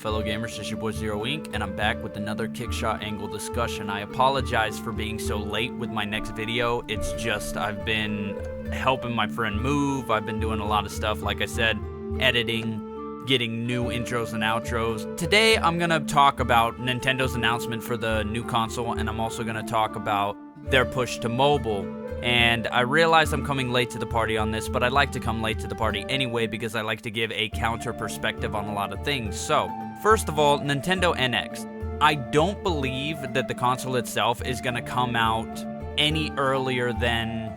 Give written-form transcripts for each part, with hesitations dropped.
fellow gamers, it's your boy Zero Inc, and I'm back with another Kickshot angle discussion. I apologize for being so late with my next video. It's just I've been helping my friend move. I've been doing a lot of stuff, like I said, editing, getting new intros and outros. Today I'm going to talk about Nintendo's announcement for the new console, and I'm also going to talk about their push to mobile. And I realize I'm coming late to the party on this, but I like to come late to the party anyway because I like to give a counter perspective on a lot of things. So, first of all, Nintendo NX. I don't believe that the console itself is going to come out any earlier than,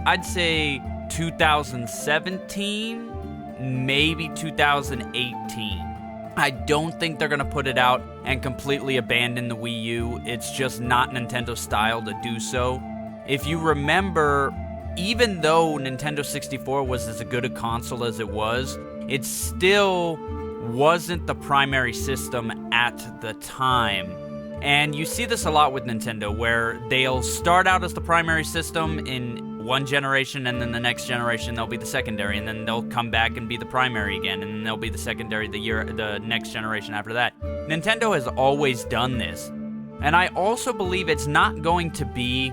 I'd say, 2017, maybe 2018. I don't think they're going to put it out and completely abandon the Wii U. It's just not Nintendo's style to do so. If you remember, even though Nintendo 64 was as good a console as it was, it still wasn't the primary system at the time. And you see this a lot with Nintendo, where they'll start out as the primary system in one generation, and then the next generation they'll be the secondary, and then they'll come back and be the primary again, and then they'll be the secondary the next generation after that. Nintendo has always done this. And I also believe it's not going to be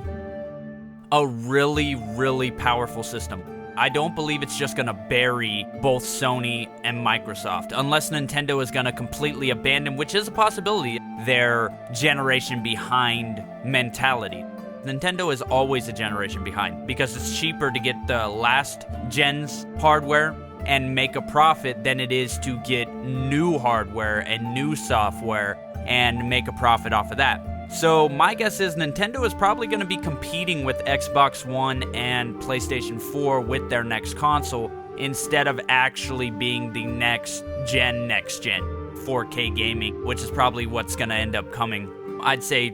a really, really powerful system. I don't believe it's just going to bury both Sony and Microsoft, unless Nintendo is going to completely abandon, which is a possibility, their generation behind mentality. Nintendo is always a generation behind, because it's cheaper to get the last gen's hardware and make a profit than it is to get new hardware and new software and make a profit off of that. So my guess is Nintendo is probably going to be competing with Xbox One and PlayStation 4 with their next console, instead of actually being the next gen 4K gaming, which is probably what's going to end up coming. I'd say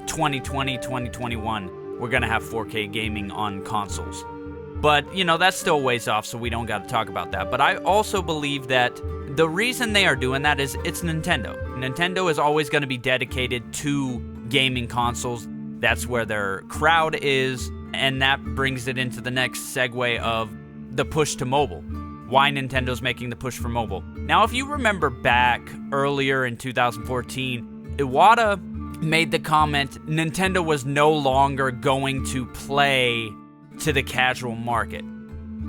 2020, 2021, we're going to have 4K gaming on consoles. But, you know, that's still a ways off, so we don't got to talk about that. But I also believe that the reason they are doing that is it's Nintendo. Nintendo is always going to be dedicated to gaming consoles. That's where their crowd is, and that brings it into the next segue of the push to mobile. Why Nintendo's making the push for mobile. Now, if you remember back earlier in 2014, Iwata made the comment Nintendo was no longer going to play to the casual market.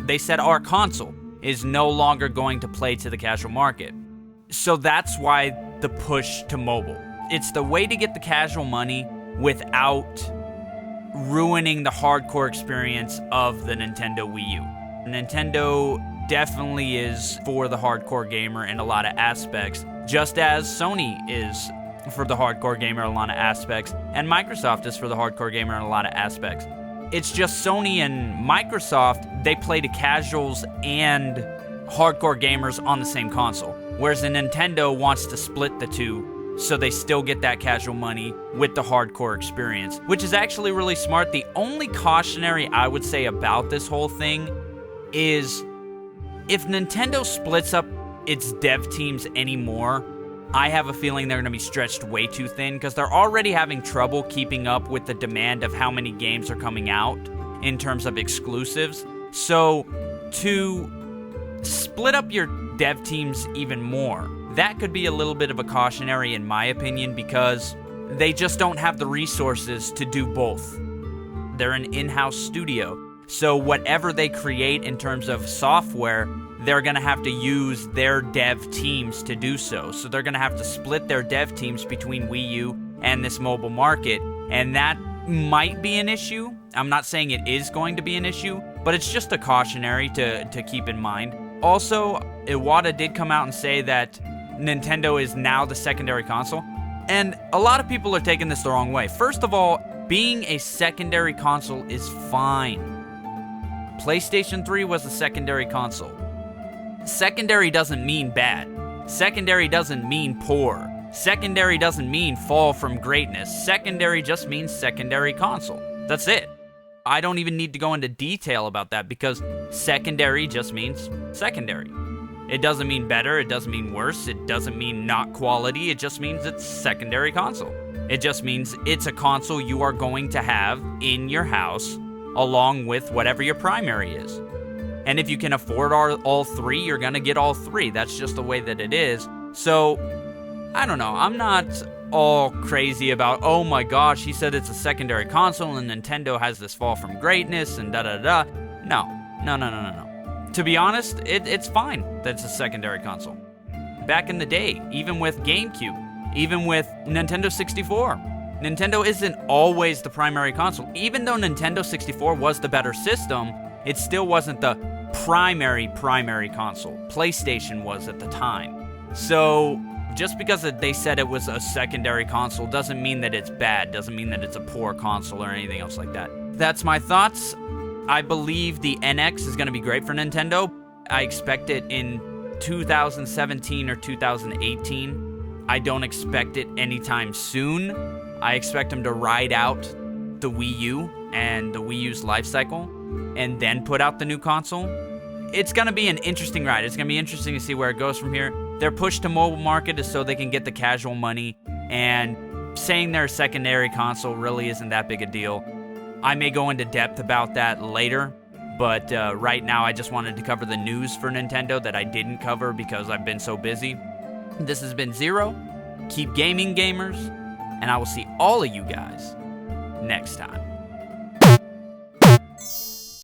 They said our console is no longer going to play to the casual market. So that's why the push to mobile. It's the way to get the casual money without ruining the hardcore experience of the Nintendo Wii U. Nintendo definitely is for the hardcore gamer in a lot of aspects, just as Sony is for the hardcore gamer in a lot of aspects, and Microsoft is for the hardcore gamer in a lot of aspects. It's just Sony and Microsoft, they play to casuals and hardcore gamers on the same console. Whereas the Nintendo wants to split the two, so they still get that casual money with the hardcore experience, which is actually really smart. The only cautionary I would say about this whole thing is if Nintendo splits up its dev teams anymore, I have a feeling they're going to be stretched way too thin, because they're already having trouble keeping up with the demand of how many games are coming out in terms of exclusives. So to split up your dev teams even more, that could be a little bit of a cautionary in my opinion, because they just don't have the resources to do both. They're an in-house studio, so whatever they create in terms of software, they're going to have to use their dev teams to do so. So they're going to have to split their dev teams between Wii U and this mobile market, and that might be an issue. I'm not saying it is going to be an issue, but it's just a cautionary to keep in mind. Also, Iwata did come out and say that Nintendo is now the secondary console, and a lot of people are taking this the wrong way. First of all, being a secondary console is fine. PlayStation 3 was a secondary console. Secondary doesn't mean bad. Secondary doesn't mean poor. Secondary doesn't mean fall from greatness. Secondary just means secondary console. That's it. I don't even need to go into detail about that, because secondary just means secondary. It doesn't mean better, it doesn't mean worse, it doesn't mean not quality, it just means it's secondary console. It just means it's a console you are going to have in your house along with whatever your primary is. And if you can afford all three, you're going to get all three. That's just the way that it is. So I don't know. I'm not all crazy about, oh my gosh, he said it's a secondary console and Nintendo has this fall from greatness and da-da-da. No. To be honest, it's fine that it's a secondary console. Back in the day, even with GameCube, even with Nintendo 64, Nintendo isn't always the primary console. Even though Nintendo 64 was the better system, it still wasn't the primary console. PlayStation was at the time. So just because they said it was a secondary console doesn't mean that it's bad, doesn't mean that it's a poor console or anything else like that. That's my thoughts. I believe the NX is going to be great for Nintendo. I expect it in 2017 or 2018. I don't expect it anytime soon. I expect them to ride out the Wii U and the Wii U's life cycle and then put out the new console. It's going to be an interesting ride. It's going to be interesting to see where it goes from here. Their push to mobile market is so they can get the casual money, and saying they're a secondary console really isn't that big a deal. I may go into depth about that later, but right now I just wanted to cover the news for Nintendo that I didn't cover because I've been so busy. This has been Zero. Keep gaming, gamers, and I will see all of you guys next time.